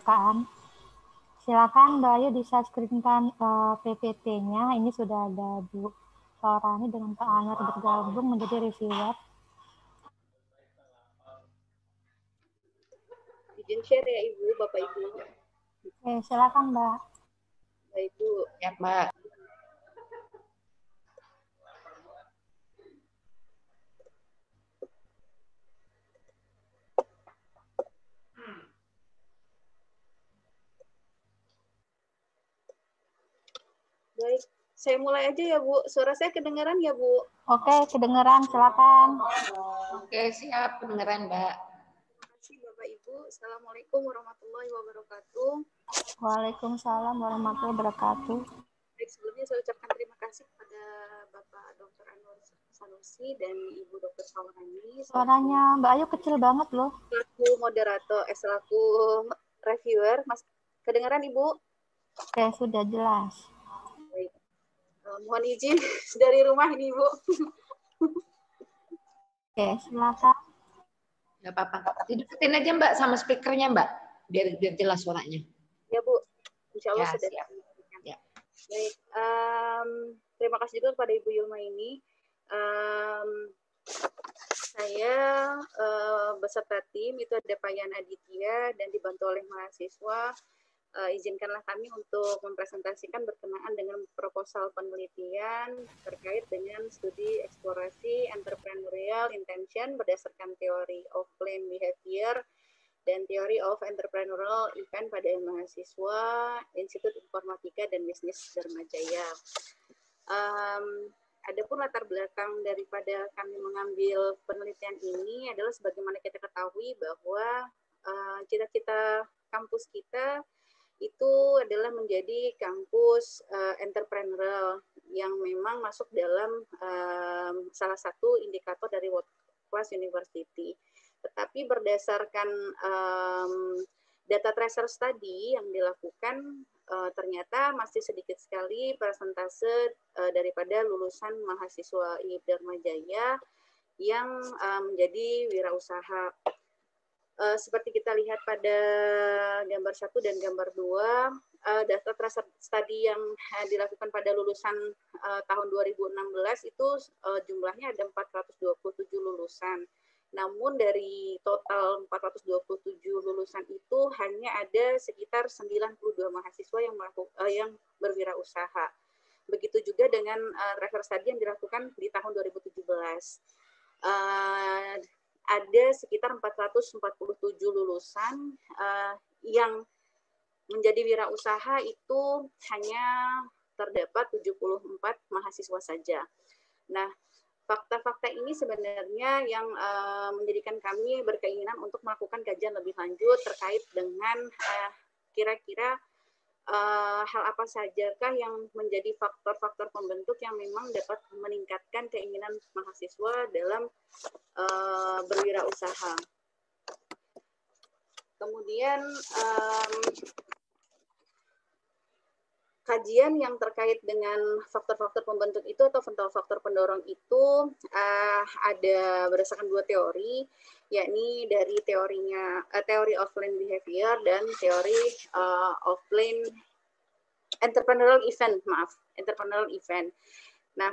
kan. Silakan Mbak Ayu di-screenkan PPT-nya. Ini sudah ada Bu Laurani dengan Pak Anwar bergabung menjadi reviewer. Izin share ya Ibu, Bapak Ibu. Oke, silakan Mbak. Baik Bu. Ya Mbak. Baik, saya mulai aja ya Bu. Suara saya kedengaran ya Bu? Oke, kedengeran, silakan. Oke, siap, kedengeran Mbak. Terima kasih Bapak Ibu. Assalamualaikum warahmatullahi wabarakatuh. Waalaikumsalam warahmatullahi wabarakatuh. Baik, sebelumnya saya ucapkan terima kasih kepada Bapak Dr. Anwar Sanusi dan Ibu Dr. Saurani. Suaranya Mbak Ayu kecil banget loh. Selaku moderator, selaku reviewer, Mas, kedengaran Ibu? Oke, sudah jelas. Baik. Mohon izin dari rumah ini Ibu. Oke, silakan. Nggak apa-apa. Dideketin aja Mbak sama speakernya Mbak, biar jelas suaranya. Ya Bu, insya Allah Ya, sudah. siap. Ya. Baik, terima kasih juga kepada Ibu Yulma ini. Saya beserta tim itu ada Pak Yan Aditya dan dibantu oleh mahasiswa. Izinkanlah kami untuk mempresentasikan berkenaan dengan proposal penelitian terkait dengan studi eksplorasi entrepreneurial intention berdasarkan teori of planned behavior dan teori of entrepreneurial event pada mahasiswa Institut Informatika dan Bisnis Dharmajaya. Adapun latar belakang daripada kami mengambil penelitian ini adalah sebagaimana kita ketahui bahwa cita-cita kampus kita itu adalah menjadi kampus entrepreneurial yang memang masuk dalam salah satu indikator dari World Class University. Tetapi berdasarkan data tracer study yang dilakukan, ternyata masih sedikit sekali persentase daripada lulusan mahasiswa IIB Dharmajaya yang menjadi wirausaha. Seperti kita lihat pada gambar 1 dan gambar 2, data tracer study yang dilakukan pada lulusan tahun 2016 itu jumlahnya ada 427 lulusan. Namun dari total 427 lulusan itu hanya ada sekitar 92 mahasiswa yang berwirausaha. Begitu juga dengan tracer study yang dilakukan di tahun 2017. Ada sekitar 447 lulusan yang menjadi wirausaha itu hanya terdapat 74 mahasiswa saja. Nah, fakta-fakta ini sebenarnya yang menjadikan kami berkeinginan untuk melakukan kajian lebih lanjut terkait dengan kira-kira hal apa sajakah yang menjadi faktor-faktor pembentuk yang memang dapat meningkatkan keinginan mahasiswa dalam berwirausaha. Kemudian kajian yang terkait dengan faktor-faktor pembentuk itu atau faktor pendorong itu ada berdasarkan 2 teori, yakni dari teori of planned behavior dan teori of planned entrepreneurial event. Nah,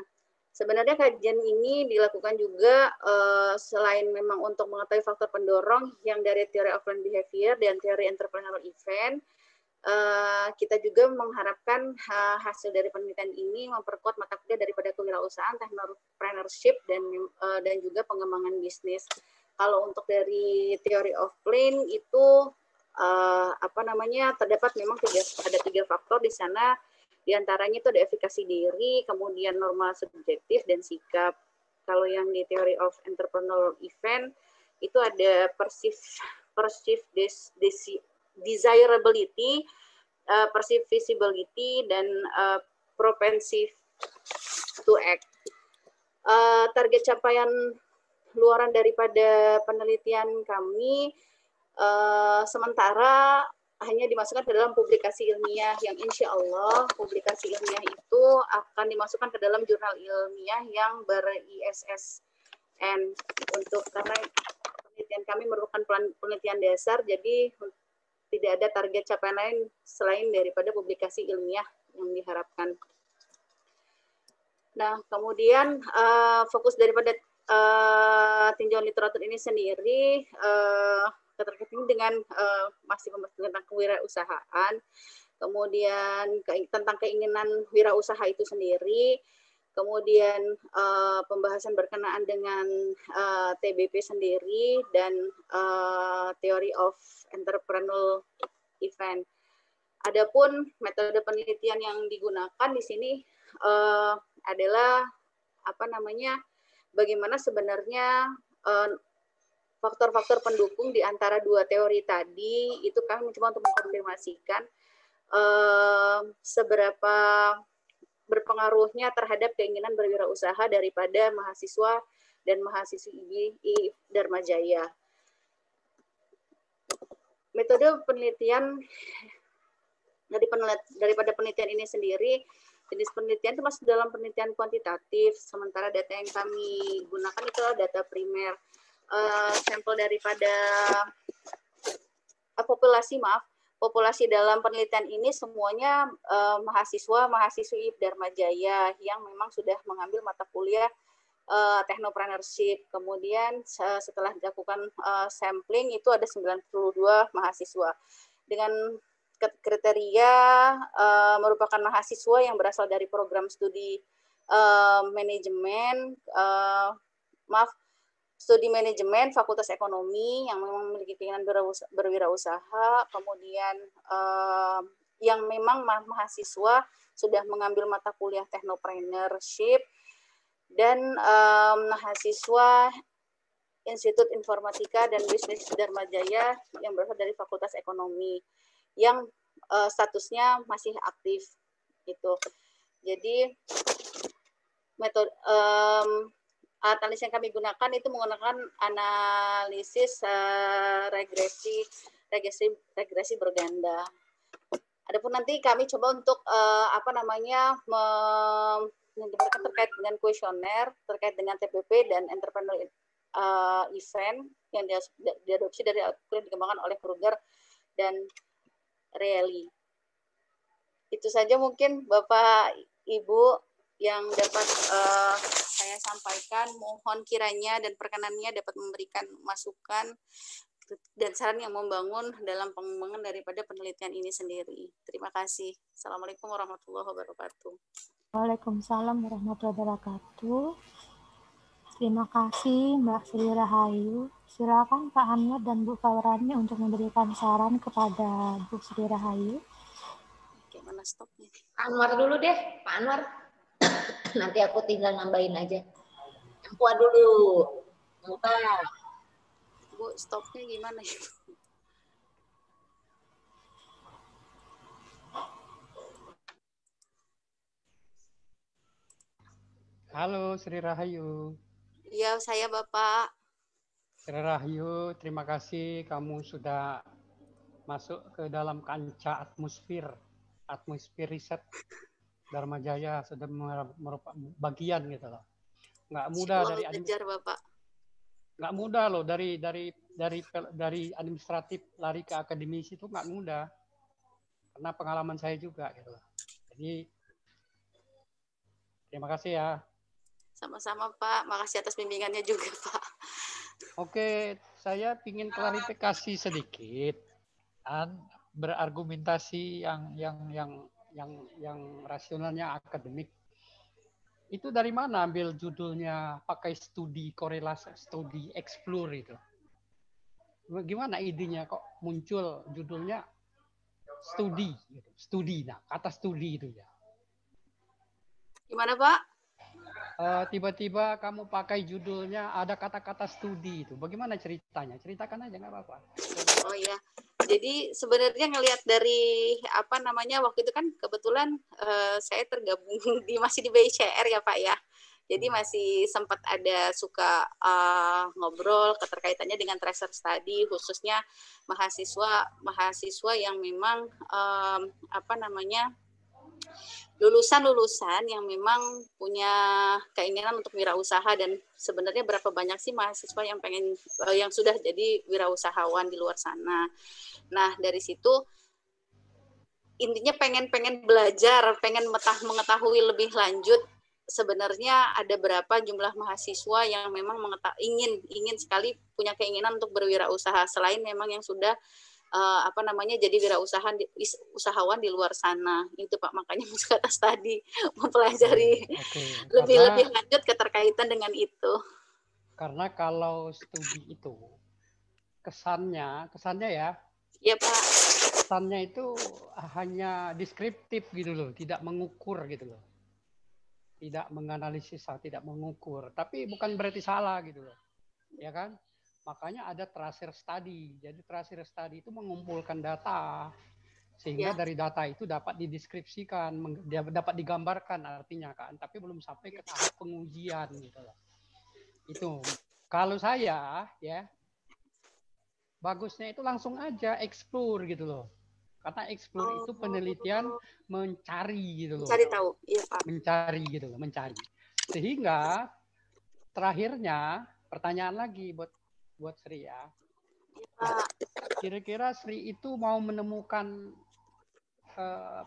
sebenarnya kajian ini dilakukan juga selain memang untuk mengetahui faktor pendorong yang dari teori of planned behavior dan teori entrepreneurial event, kita juga mengharapkan hasil dari penelitian ini memperkuat mata kuliah daripada kewirausahaan, entrepreneurship dan juga pengembangan bisnis. Kalau untuk dari teori of plan itu terdapat memang ada 3 faktor di sana. Di antaranya itu ada efikasi diri, kemudian norma subjektif dan sikap. Kalau yang di teori of entrepreneurial event itu ada perceived desirability, perceived visibility, dan propensity to act. Target capaian luaran daripada penelitian kami sementara hanya dimasukkan ke dalam publikasi ilmiah yang insya Allah publikasi ilmiah itu akan dimasukkan ke dalam jurnal ilmiah yang ber-ISSN karena penelitian kami merupakan penelitian dasar, jadi tidak ada target capaian lain selain daripada publikasi ilmiah yang diharapkan. Nah, kemudian fokus daripada tinjauan literatur ini sendiri keterkaitan dengan masih tentang kewirausahaan, kemudian tentang keinginan wirausaha itu sendiri, kemudian pembahasan berkenaan dengan TBP sendiri dan Theory of Entrepreneurial Event. Adapun metode penelitian yang digunakan di sini adalah bagaimana sebenarnya faktor-faktor pendukung di antara dua teori tadi itu kami mencoba untuk mengkonfirmasikan seberapa berpengaruhnya terhadap keinginan berwirausaha daripada mahasiswa dan mahasiswi Dharma Jaya. Metode penelitian daripada penelitian ini sendiri, jenis penelitian itu masuk dalam penelitian kuantitatif, sementara data yang kami gunakan itu adalah data primer. Sampel daripada populasi dalam penelitian ini semuanya mahasiswi Dharma Jaya yang memang sudah mengambil mata kuliah technopreneurship. Kemudian setelah dilakukan sampling itu ada 92 mahasiswa dengan kriteria merupakan mahasiswa yang berasal dari program studi studi manajemen Fakultas Ekonomi yang memang memiliki keinginan berwirausaha, kemudian yang memang mahasiswa sudah mengambil mata kuliah technopreneurship, dan mahasiswa Institut Informatika dan Bisnis Dharma Jaya yang berasal dari Fakultas Ekonomi yang statusnya masih aktif gitu. Jadi metode analisis yang kami gunakan itu menggunakan analisis regresi berganda. Adapun nanti kami coba untuk terkait dengan kuesioner, terkait dengan TPP dan entrepreneur event yang diadopsi dari yang dikembangkan oleh Kruger dan Reilly. Itu saja mungkin Bapak Ibu yang dapat saya sampaikan. Mohon kiranya dan perkenannya dapat memberikan masukan dan saran yang membangun dalam pengembangan daripada penelitian ini sendiri. Terima kasih. Assalamualaikum warahmatullahi wabarakatuh. Waalaikumsalam warahmatullahi wabarakatuh. Terima kasih Mbak Sri Rahayu. Silakan Pak Anwar dan Bu Fawarani untuk memberikan saran kepada Bu Sri Rahayu. Gimana stopnya? Anwar dulu deh, Pak Anwar. Nanti aku tinggal nambahin aja. Empua dulu. Muka. Bu, stopnya gimana ya? Halo Sri Rahayu. Iya, saya Bapak. Sri Rahayu, terima kasih kamu sudah masuk ke dalam kancah atmosfer riset Dharma Jaya, sudah merupakan bagian gitu loh. Nggak mudah dari Bapak. Nggak mudah loh dari administratif lari ke akademis itu nggak mudah. Karena pengalaman saya juga gitu loh. Jadi terima kasih ya. Sama-sama Pak, makasih atas bimbingannya juga Pak. Oke, saya ingin klarifikasi sedikit dan berargumentasi yang rasionalnya akademik. Itu dari mana ambil judulnya pakai studi korelasi, studi explore itu? Gimana idenya kok muncul judulnya studi? Gitu. Studi, nah kata studi itu ya. Gimana Pak? Tiba-tiba kamu pakai judulnya ada kata-kata studi itu. Bagaimana ceritanya? Ceritakan aja nggak apa-apa. Oh iya. Jadi sebenarnya ngelihat dari waktu itu kan kebetulan saya tergabung masih di BICR ya Pak ya. Jadi masih sempat ada suka ngobrol keterkaitannya dengan tracer study, khususnya mahasiswa yang memang lulusan yang memang punya keinginan untuk wirausaha, dan sebenarnya berapa banyak sih mahasiswa yang sudah jadi wirausahawan di luar sana. Nah, dari situ intinya pengen belajar, pengen mengetahui lebih lanjut sebenarnya ada berapa jumlah mahasiswa yang memang ingin sekali punya keinginan untuk berwirausaha selain memang yang sudah jadi usahawan di luar sana. Itu Pak, makanya masuk atas tadi mempelajari lebih lanjut keterkaitan dengan itu. Karena kalau studi itu kesannya ya. Iya Pak. Kesannya itu hanya deskriptif gitu loh, tidak mengukur gitu loh. Tidak menganalisis, tidak mengukur. Tapi bukan berarti salah gitu loh. Ya kan? Makanya ada tracer study. Jadi tracer study itu mengumpulkan data. Sehingga dari data itu dapat dideskripsikan, dapat digambarkan artinya kan. Tapi belum sampai ke tahap pengujian gitu loh. Itu. Kalau saya ya, bagusnya itu langsung aja explore gitu loh. Karena explore itu penelitian mencari gitu loh. Mencari tahu, iya Pak. Mencari gitu loh, mencari. Sehingga terakhirnya pertanyaan lagi buat Sri ya. Kira-kira Sri itu mau menemukan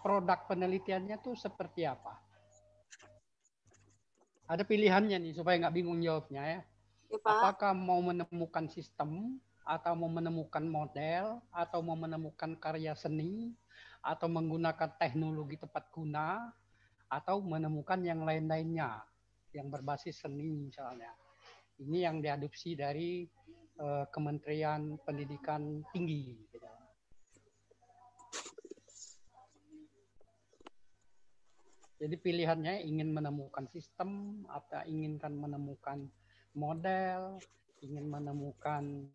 produk penelitiannya tuh seperti apa? Ada pilihannya nih supaya nggak bingung jawabnya ya. Ya, Pak. Apakah mau menemukan sistem, atau mau menemukan model, atau mau menemukan karya seni, atau menggunakan teknologi tepat guna, atau menemukan yang lain-lainnya yang berbasis seni misalnya. Ini yang diadopsi dari Kementerian Pendidikan Tinggi. Jadi pilihannya ingin menemukan sistem, atau inginkan menemukan model, ingin menemukan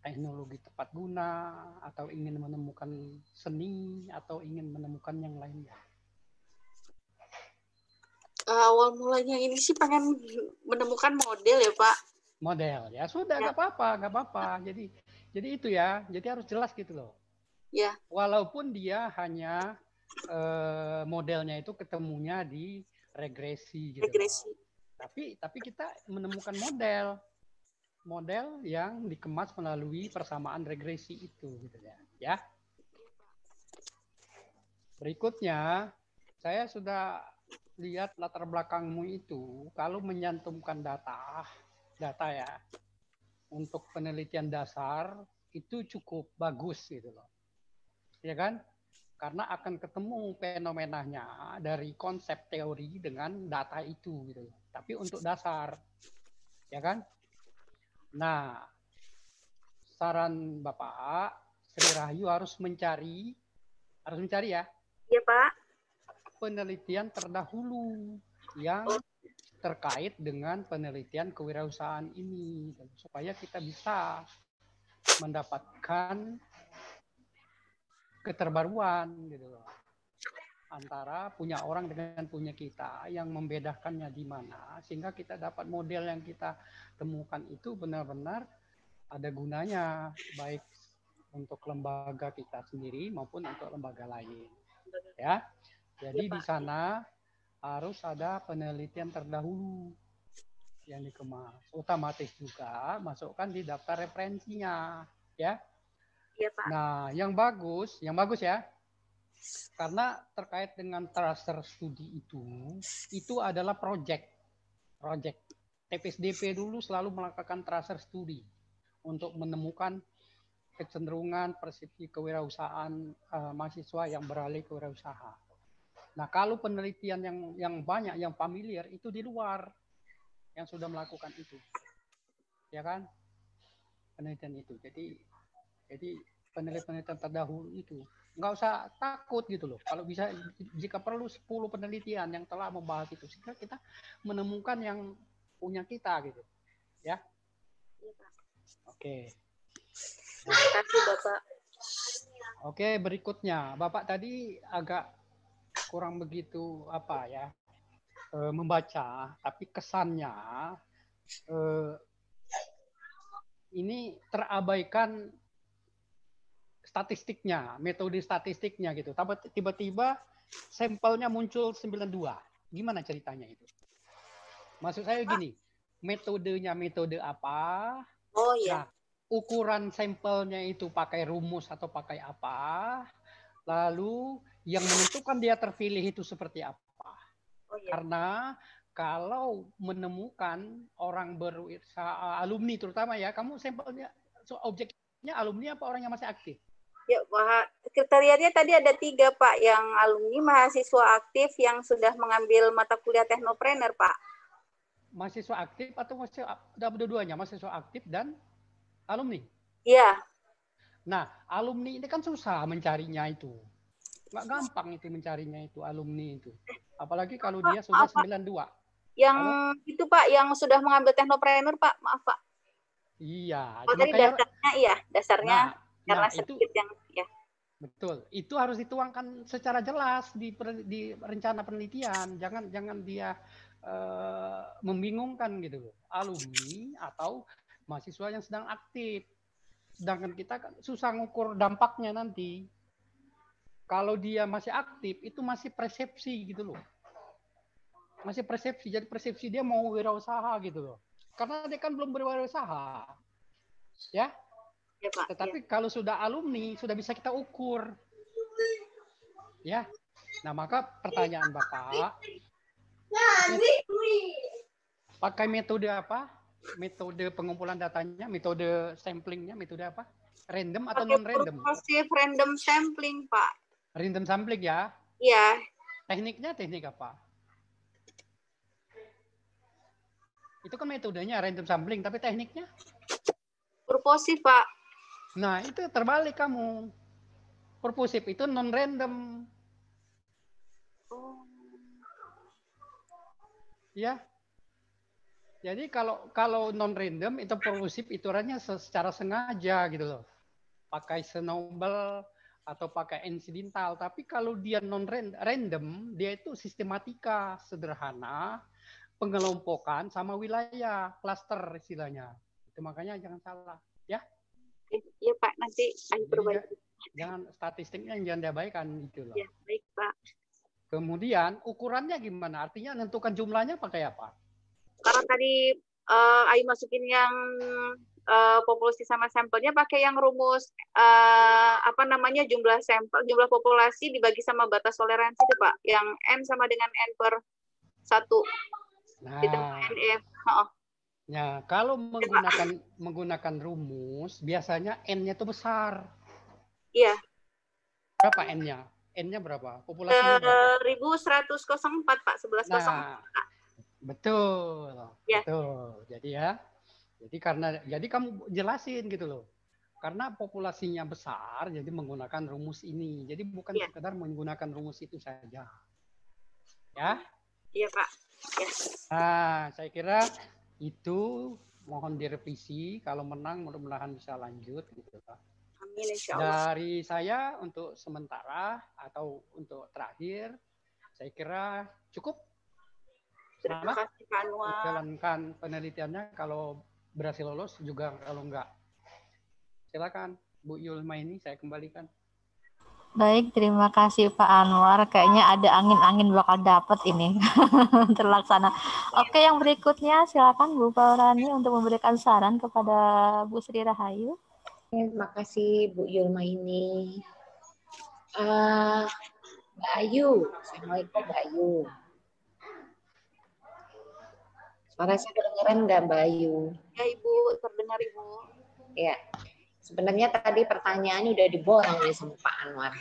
teknologi tepat guna, atau ingin menemukan seni, atau ingin menemukan yang lainnya. Awal mulanya ini sih pengen menemukan model ya Pak. Model ya sudah nggak apa-apa. Jadi itu ya, jadi harus jelas gitu loh. Ya. Walaupun dia hanya modelnya itu ketemunya di regresi gitu. Regresi. Tapi kita menemukan model yang dikemas melalui persamaan regresi itu gitu ya. Berikutnya saya sudah lihat latar belakangmu itu kalau menyantumkan data ya untuk penelitian dasar itu cukup bagus gitu loh. Ya kan? Karena akan ketemu fenomenanya dari konsep teori dengan data itu gitu. Tapi untuk dasar, ya kan? Nah, saran Bapak Sri Rahayu harus mencari ya. Iya Pak. Penelitian terdahulu yang terkait dengan penelitian kewirausahaan ini, supaya kita bisa mendapatkan keterbaruan gitu loh antara punya orang dengan punya kita, yang membedakannya di mana sehingga kita dapat model yang kita temukan itu benar-benar ada gunanya baik untuk lembaga kita sendiri maupun untuk lembaga lain ya. Jadi di sana harus ada penelitian terdahulu yang dikemas, otomatis juga masukkan di daftar referensinya ya. Iya, Pak. Nah, yang bagus ya, karena terkait dengan tracer studi itu adalah project. TPSDP dulu selalu melakukan tracer studi untuk menemukan kecenderungan persepsi kewirausahaan mahasiswa yang beralih ke wirausaha. Nah, kalau penelitian yang banyak, yang familiar itu di luar yang sudah melakukan itu, ya kan? Penelitian itu. Jadi penelitian terdahulu itu nggak usah takut gitu loh. Kalau bisa, jika perlu 10 penelitian yang telah membahas itu, sehingga kita menemukan yang punya kita gitu, ya. Oke. Terima kasih Bapak. Oke, berikutnya Bapak tadi agak kurang begitu membaca, tapi kesannya ini terabaikan statistiknya, metode statistiknya gitu. Tiba-tiba sampelnya muncul 92. Gimana ceritanya itu? Maksud saya gini, metodenya metode apa? Oh iya. Nah, ukuran sampelnya itu pakai rumus atau pakai apa, lalu yang menentukan dia terpilih itu seperti apa. Oh, iya. Karena kalau menemukan orang alumni terutama ya, kamu sampelnya objeknya alumni apa orang yang masih aktif? Ya, kriterianya tadi ada 3, Pak. Yang alumni, mahasiswa aktif yang sudah mengambil mata kuliah teknopreneur, Pak. Mahasiswa aktif atau dua-duanya, mahasiswa aktif dan alumni? Iya. Nah, alumni ini kan susah mencarinya itu. Nggak gampang itu mencarinya itu, alumni itu. Apalagi kalau dia sudah 92. Yang itu, Pak, yang sudah mengambil teknopreneur, Pak. Maaf, Pak. Iya. Oh, tadi dasarnya, iya. Dasarnya karena sedikit yang, ya. Betul. Itu harus dituangkan secara jelas di rencana penelitian. Jangan dia membingungkan gitu loh. Alumni atau mahasiswa yang sedang aktif. Sedangkan kita kan susah ngukur dampaknya nanti. Kalau dia masih aktif, itu masih persepsi gitu loh. Masih persepsi. Jadi persepsi dia mau wirausaha gitu loh. Karena dia kan belum berwirausaha. Ya? Ya, Pak. Tetapi kalau sudah alumni, sudah bisa kita ukur. Ya. Nah, maka pertanyaan Bapak, pakai metode apa? Metode pengumpulan datanya, metode samplingnya, metode apa? Random atau non-random? Progressive random sampling, Pak. Random sampling ya? Iya. Tekniknya teknik apa? Itu kan metodenya random sampling, tapi tekniknya? Purposif, Pak. Nah, itu terbalik kamu. Purposif itu non-random. Ya. Jadi kalau non-random itu purposif iturannya secara sengaja gitu loh. Pakai snowball atau pakai incidental. Tapi kalau dia non-random, dia itu sistematika sederhana, pengelompokan sama wilayah, klaster istilahnya. Itu makanya jangan salah. Ya. Iya, Pak. Nanti saya perbaiki. Jangan statistiknya yang jangan diabaikan gitu loh. Ya, baik, Pak. Kemudian ukurannya gimana? Artinya menentukan jumlahnya pakai apa? Karena tadi Ayu masukin yang populasi sama sampelnya pakai yang rumus jumlah sampel, jumlah populasi dibagi sama batas toleransi itu, Pak. Yang N sama dengan N/1. Nah, ya, kalau menggunakan rumus, biasanya N-nya itu besar. Iya. Berapa N-nya? N-nya berapa? Populasinya berapa? 1104, Pak. 1104. Nah, betul. Ya. Betul. Jadi kamu jelasin gitu loh. Karena populasinya besar, jadi menggunakan rumus ini. Jadi bukan sekedar menggunakan rumus itu saja. Ya? Iya, Pak. Ya. Nah, saya kira itu mohon direvisi. Kalau menang, mudah-mudahan bisa lanjut gitu, Pak. Amin, insya Allah. Dari saya untuk sementara atau untuk terakhir, saya kira cukup. Terima kasih, Pak Anwar. Jalankan penelitiannya, kalau berhasil lolos juga, kalau enggak. Silakan, Bu Yulma, ini saya kembalikan. Baik, terima kasih Pak Anwar. Kayaknya ada angin-angin bakal dapat ini terlaksana. Oke, yang berikutnya silakan Bu Paurani untuk memberikan saran kepada Bu Sri Rahayu. Terima kasih Bu Yulma ini. Mbak Ayu, Assalamualaikum Mbak Ayu. Suara saya kedengeran nggak Mbak Ayu? Ya Ibu, terdengar Ibu. Ya, sebenarnya tadi pertanyaannya udah diborong nih sama Pak Anwar.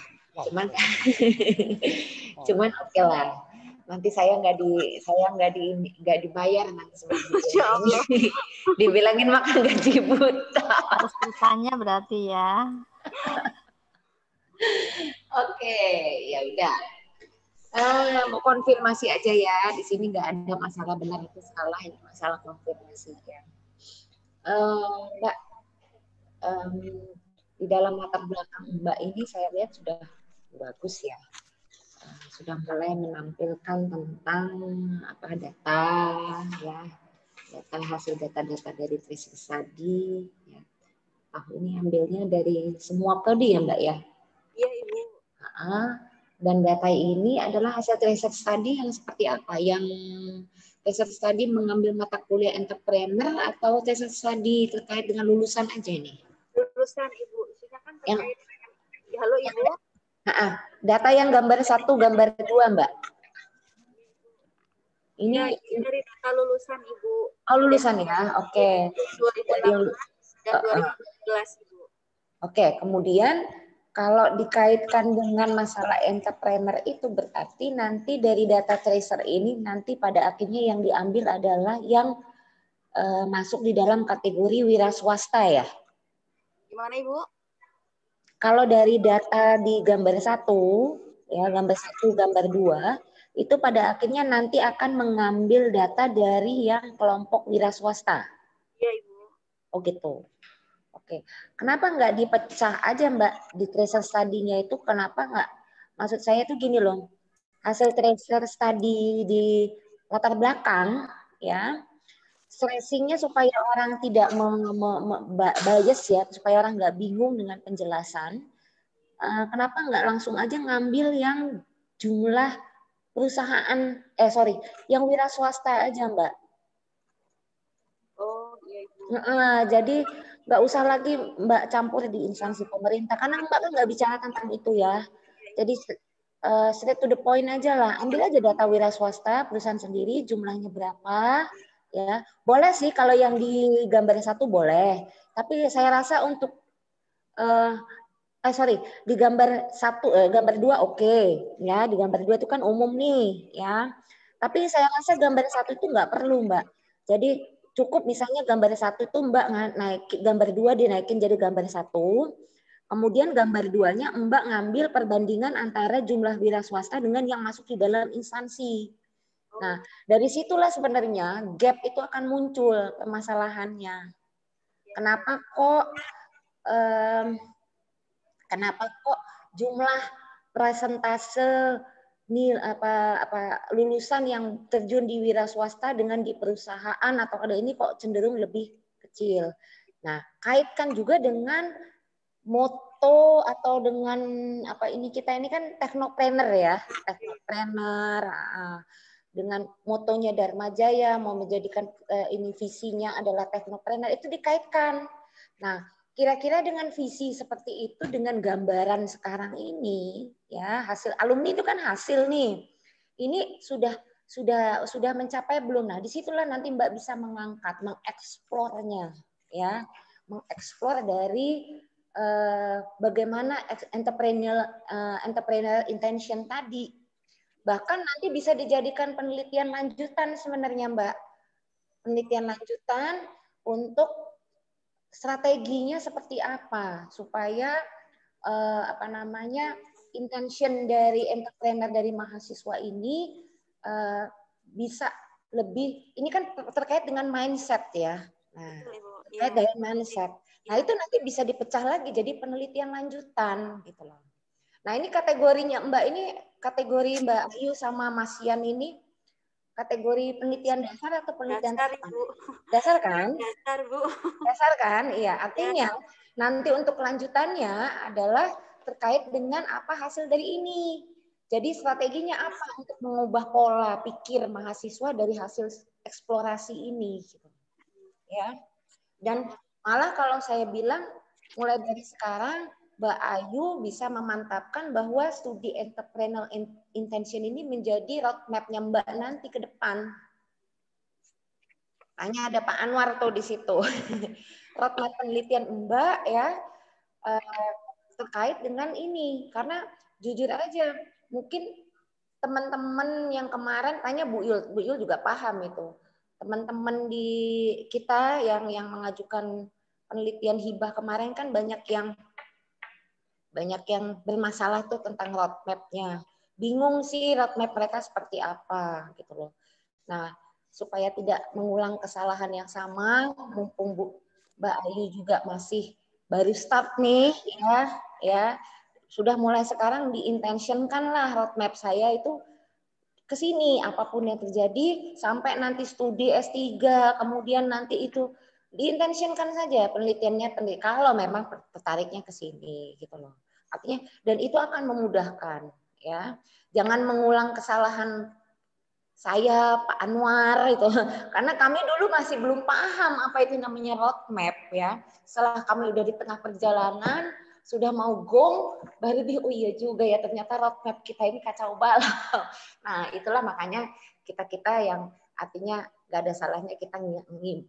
Cuman oke lah. Nanti saya nggak dibayar nanti sebenarnya. Dibilangin makan gaji buta. Harus bertanya berarti ya. Oke, ya udah. Mau konfirmasi aja ya. Di sini nggak ada masalah benar atau salah, ini masalah konfirmasi ya. Mbak, di dalam latar belakang Mbak ini saya lihat sudah bagus ya. Sudah mulai menampilkan tentang data ya, hasil data-data dari tracing study ya. Ini ambilnya dari semua prodi ya Mbak ya? Iya Ibu. Dan data ini adalah hasil tracing study yang seperti apa? Yang research study mengambil mata kuliah entrepreneur atau research study terkait dengan lulusan aja nih? Lulusan Ibu, isinya kan terkait. Halo Ibu. Data yang gambar 1, gambar 2 Mbak. Ini ya, dari data lulusan Ibu. Oh lulusan ya, oke. 2018 dan 2019 Ibu. Oke, kemudian kalau dikaitkan dengan masalah entrepreneur itu berarti nanti dari data tracer ini nanti pada akhirnya yang diambil adalah yang masuk di dalam kategori wira swasta ya. Gimana Ibu? Kalau dari data di gambar 1, ya gambar 1, gambar 2, itu pada akhirnya nanti akan mengambil data dari yang kelompok wira swasta. Iya Ibu. Oh gitu. Oke, kenapa nggak dipecah aja Mbak di tracer study-nya itu? Kenapa nggak? Maksud saya tuh gini loh, hasil tracer study di latar belakang, ya, stressingnya supaya orang tidak bias ya, supaya orang nggak bingung dengan penjelasan. Kenapa nggak langsung aja ngambil yang jumlah perusahaan, yang wira swasta aja Mbak? Oh iya Ibu. Jadi nggak usah lagi Mbak campur di instansi pemerintah karena Mbak kan nggak bicara tentang itu ya. Jadi straight to the point aja lah. Ambil aja data wira swasta perusahaan sendiri jumlahnya berapa ya. Boleh sih kalau yang di gambar 1 boleh. Tapi saya rasa untuk di gambar 1 gambar 2 oke ya. Di gambar 2 itu kan umum nih ya. Tapi saya rasa gambar 1 itu nggak perlu Mbak. Jadi cukup misalnya gambar 1 itu Mbak naik gambar 2 dinaikin jadi gambar 1. Kemudian gambar 2-nya Mbak ngambil perbandingan antara jumlah wira swasta dengan yang masuk di dalam instansi. Nah, dari situlah sebenarnya gap itu akan muncul permasalahannya. Kenapa kok jumlah persentase lulusan yang terjun di wira swasta dengan di perusahaan atau ada ini kok cenderung lebih kecil. Nah, kaitkan juga dengan moto atau dengan kita ini kan teknopreneur ya, teknopreneur dengan motonya Dharma Jaya mau menjadikan ini visinya adalah teknopreneur itu dikaitkan. Nah, kira-kira dengan visi seperti itu dengan gambaran sekarang ini ya hasil alumni itu kan hasil nih. Ini sudah mencapai belum? Nah, disitulah nanti Mbak bisa mengangkat, mengeksplornya ya, mengeksplor dari bagaimana entrepreneur intention tadi. Bahkan nanti bisa dijadikan penelitian lanjutan sebenarnya Mbak. Penelitian lanjutan untuk strateginya seperti apa supaya intention dari entrepreneur dari mahasiswa ini bisa lebih, ini kan terkait dengan mindset ya. Nah, terkait dengan mindset. Nah, itu nanti bisa dipecah lagi jadi penelitian lanjutan gitu loh. Nah, ini kategorinya Mbak, ini kategori Mbak Ayu sama Mas Yan ini kategori penelitian dasar atau penelitian dasar, Bu. Dasar kan? Dasar, Bu. Dasar kan? Iya, artinya nanti untuk kelanjutannya adalah terkait dengan apa hasil dari ini. Jadi strateginya apa untuk mengubah pola pikir mahasiswa dari hasil eksplorasi ini gitu. Ya. Dan malah kalau saya bilang mulai dari sekarang Mbak Ayu bisa memantapkan bahwa studi entrepreneur intention ini menjadi roadmap-nya Mbak nanti ke depan. Hanya ada Pak Anwar tuh di situ. Roadmap penelitian Mbak ya terkait dengan ini. Karena jujur aja mungkin teman-teman yang kemarin tanya Bu Yul juga paham itu. Teman-teman di kita yang mengajukan penelitian hibah kemarin kan banyak yang bermasalah tuh tentang roadmap-nya. Bingung sih roadmap mereka seperti apa gitu loh. Nah, supaya tidak mengulang kesalahan yang sama, mumpung Mbak Ayu juga masih baru start nih ya. Sudah mulai sekarang diintentionkan lah roadmap saya itu ke sini apapun yang terjadi sampai nanti studi S3 kemudian nanti itu diintentionkan saja penelitiannya kalau memang tertariknya ke sini gitu loh. Artinya dan itu akan memudahkan ya. Jangan mengulang kesalahan saya, Pak Anwar itu, karena kami dulu masih belum paham apa itu namanya roadmap ya. Setelah kami udah di tengah perjalanan, sudah mau gong, baru oh iya juga ya ternyata roadmap kita ini kacau balau. Nah itulah makanya kita yang artinya nggak ada salahnya kita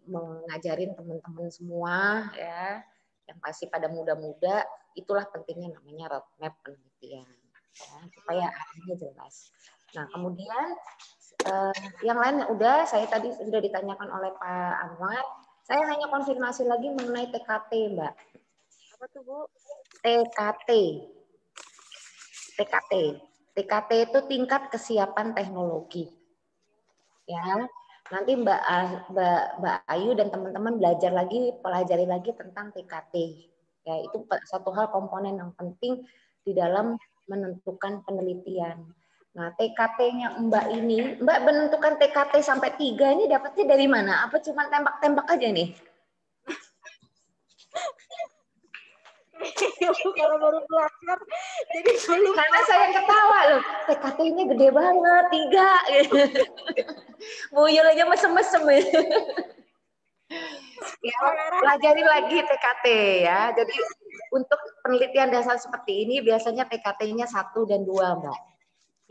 mengajarin teman-teman semua ya, yang pasti pada muda-muda, itulah pentingnya namanya roadmap penelitian ya, supaya arahnya jelas. Nah kemudian yang lain udah saya tadi sudah ditanyakan oleh Pak Anwar. Saya hanya konfirmasi lagi mengenai TKT, Mbak. Apa tuh, Bu? TKT. TKT itu tingkat kesiapan teknologi. Ya. Nanti Mbak Ayu dan teman-teman pelajari lagi tentang TKT. Ya, itu satu hal komponen yang penting di dalam menentukan penelitian. Nah, TKT-nya Mbak ini, Mbak menentukan TKT sampai 3 ini dapatnya dari mana? Apa cuma tembak-tembak aja nih? Kalau baru belajar, jadi belum. Karena saya ketawa loh, TKT-nya gede banget, 3. Buyul aja mesem-mesem. Ya, pelajari lagi TKT ya. Jadi untuk penelitian dasar seperti ini biasanya TKT-nya 1 dan 2, Mbak.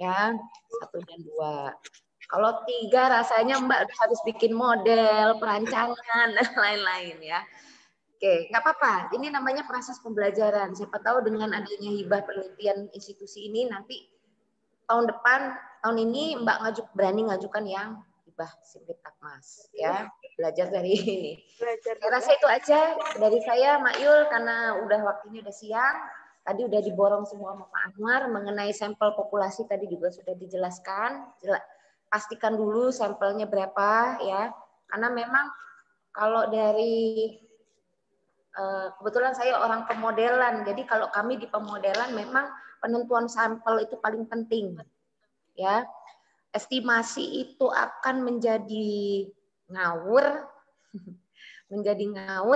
Ya, 1 dan 2. Kalau 3 rasanya Mbak harus bikin model, perancangan, dan lain-lain ya. Oke, nggak apa-apa. Ini namanya proses pembelajaran. Siapa tahu dengan adanya hibah penelitian institusi ini nanti tahun depan, tahun ini Mbak berani ngajukan yang hibah Simritakmas ya. Belajar dari ini. Saya rasa itu aja dari saya, Mak Yul, karena udah waktunya udah siang. Tadi udah diborong semua sama Pak Anwar mengenai sampel populasi tadi juga sudah dijelaskan. Pastikan dulu sampelnya berapa ya. Karena memang kalau dari kebetulan saya orang pemodelan, jadi kalau kami di pemodelan memang penentuan sampel itu paling penting. Ya, estimasi itu akan menjadi ngawur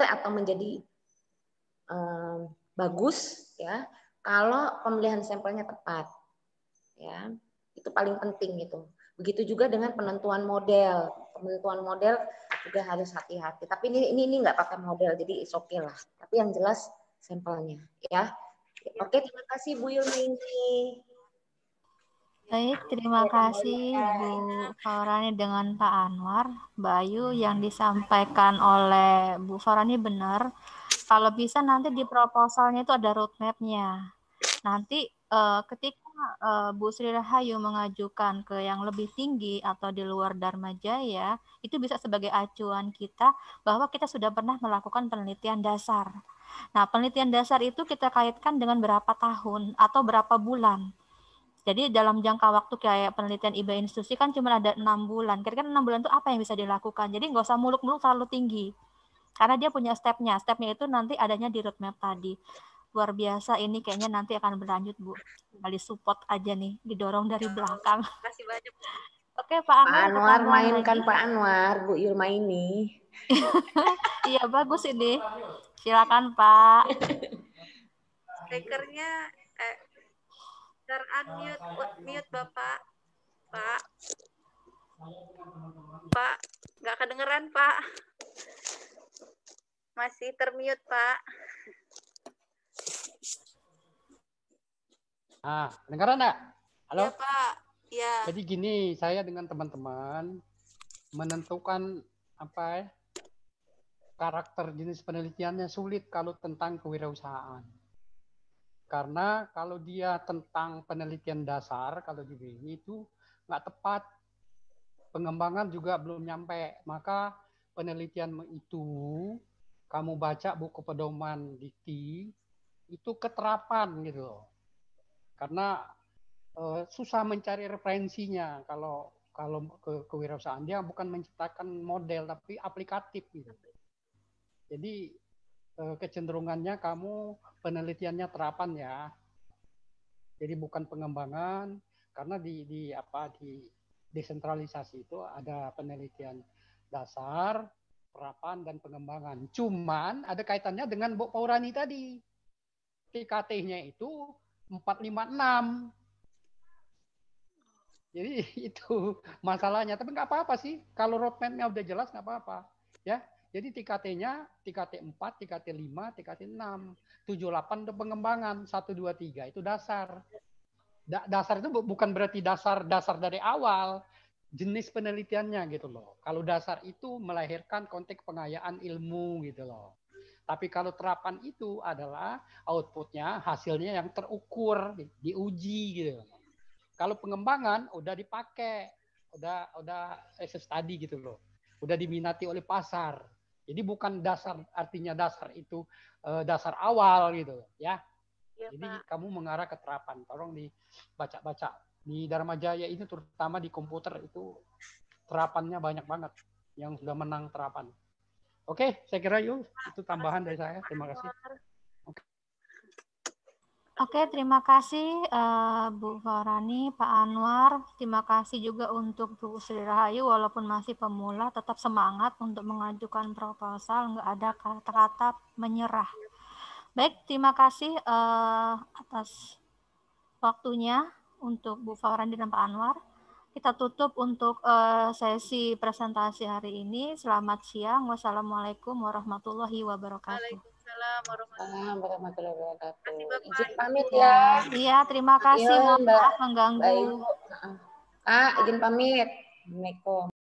atau menjadi bagus ya kalau pemilihan sampelnya tepat ya, itu paling penting itu. Begitu juga dengan penentuan model juga harus hati-hati, tapi ini nggak pakai model jadi is okay lah, tapi yang jelas sampelnya ya. Oke, terima kasih Bu Yulmini. Baik, terima kasih Bu Farani dengan Pak Anwar. Mbak Ayu, yang disampaikan oleh Bu Farani benar. Kalau bisa nanti di proposalnya itu ada roadmap-nya. Nanti ketika Bu Sri Rahayu mengajukan ke yang lebih tinggi atau di luar Dharma Jaya, itu bisa sebagai acuan kita bahwa kita sudah pernah melakukan penelitian dasar. Nah, penelitian dasar itu kita kaitkan dengan berapa tahun atau berapa bulan. Jadi dalam jangka waktu kayak penelitian IBA institusi kan cuma ada 6 bulan. Kira-kira 6 bulan itu apa yang bisa dilakukan? Jadi nggak usah muluk-muluk terlalu tinggi. Karena dia punya stepnya. Stepnya itu nanti adanya di roadmap tadi. Luar biasa, ini kayaknya nanti akan berlanjut, Bu. Kali support aja nih, didorong dari belakang. Terima kasih banyak. Oke, Pak Anwar mainkan Pak Anwar, Bu Yulma ini. Iya, bagus ini. Silakan, Pak. Speakernya unmute Bapak. Pak, nggak kedengeran, Pak. Masih termute, Pak. Dengaran enggak? Halo? Ya, Pak. Ya. Jadi gini, saya dengan teman-teman menentukan karakter jenis penelitiannya sulit kalau tentang kewirausahaan. Karena kalau dia tentang penelitian dasar, kalau di BI itu nggak tepat. Pengembangan juga belum nyampe. Maka penelitian itu, kamu baca buku pedoman dikti, itu keterapan gitu. Karena susah mencari referensinya kalau kewirausahaan, dia bukan menciptakan model tapi aplikatif gitu. Jadi kecenderungannya kamu penelitiannya terapan ya. Jadi bukan pengembangan, karena di desentralisasi itu ada penelitian dasar, terapan dan pengembangan. Cuman ada kaitannya dengan Bu Paurani tadi. TKT-nya itu 456. Jadi itu masalahnya. Tapi nggak apa-apa sih. Kalau roadmap-nya udah jelas nggak apa-apa. Ya. Jadi TKT-nya, TKT 4, TKT 5, TKT 6. 78 untuk pengembangan. 1, 2, 3 itu dasar. Dasar itu bukan berarti dasar dari awal. Jenis penelitiannya gitu loh. Kalau dasar itu melahirkan konteks pengayaan ilmu gitu loh. Tapi kalau terapan itu adalah outputnya, hasilnya yang terukur, diuji gitu. Kalau pengembangan udah dipakai, udah study gitu loh, udah diminati oleh pasar. Jadi bukan dasar, artinya dasar itu dasar awal gitu ya. Ya, jadi Pak, kamu mengarah ke terapan. Tolong dibaca-baca. Di Dharma Jaya ini terutama di komputer itu terapannya banyak banget yang sudah menang terapan. Oke, saya kira yuk itu tambahan dari saya. Terima kasih. Oke, terima kasih Bu Farani, Pak Anwar. Terima kasih juga untuk Bu Sri Rahayu, walaupun masih pemula, tetap semangat untuk mengajukan proposal, nggak ada kata-kata menyerah. Baik, terima kasih atas waktunya untuk Bu Farani dan Pak Anwar. Kita tutup untuk sesi presentasi hari ini. Selamat siang. Wassalamualaikum warahmatullahi wabarakatuh. Waalaikumsalam warahmatullahi wabarakatuh. Izin pamit ya. Iya, terima kasih. Mohon maaf mengganggu. Kak, izin pamit. Assalamualaikum.